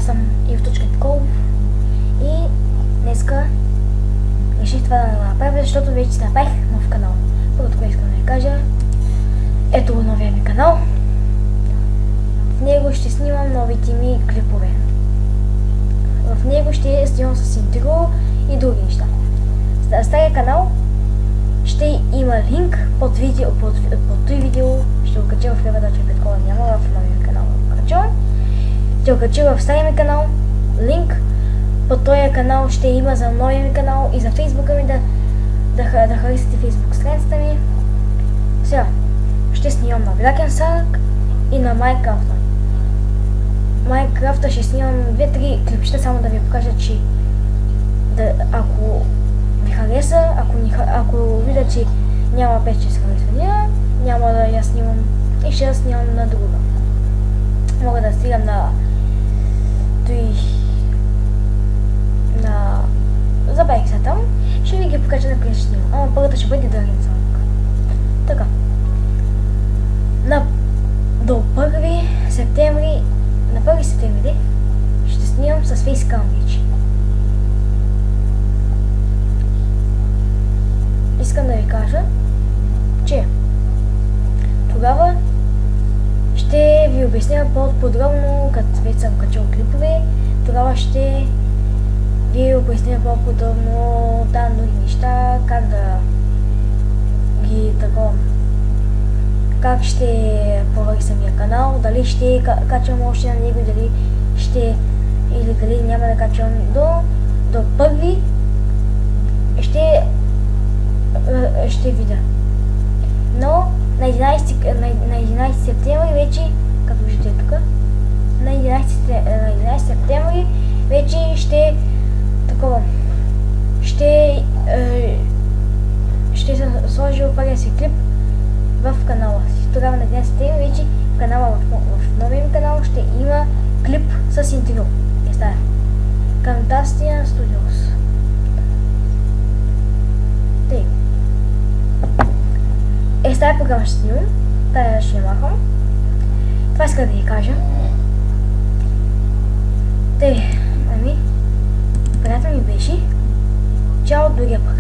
съм Ив.Николов и днеска реших това да направя, защото вече си направих нов канал. Първото, което искам да ви кажа, ето новия ми канал. В него ще снимам новите ми клипове. В него ще снимам с интервю и други неща. За стария канал ще има линк под този видео. Ще го кача в Левадача Петкова, няма в новия канал. Ще го кача в стария ми канал. Линк под този канал ще има за новия ми канал и за фейсбука ми да харесате фейсбук страницата ми. Сега, ще снимам на Black Shark и на Minecraft. Minecraft ще снимам 2-3 клипчета, само да ви покажа, че ако ви хареса, ако видя, че няма 5-6 харесвания, няма да я снимам и ще я снимам на друга. Мога да стигам на забавих се там, ще ви ги покажа на къде ще снимам. Ама първата ще бъде Dragon Shark. Така. До 1 септември, на 1 септември ще снимам с Facecam вече. Искам да ви кажа, че тогава ще ви обясня по-подробно, като вече съм качил клипове, тогава ще ви обясня по-подробно там други неща, как да ги таковам. Как ще провери самия канал, дали ще качвам още на него, дали ще или дали няма да качвам до първи ще видя. Но на 11 септември вече, както виждате тук, на 11 септември вече ще се сложи първия си клип в канала си. Тогава на 11 септември вече в новия ми канал ще има клип с интервю. Camtasia Studios. С тази програма ще снимам, тая ще я махам. Това иска да ви кажа. Приятел ми беше. Чао, другия път.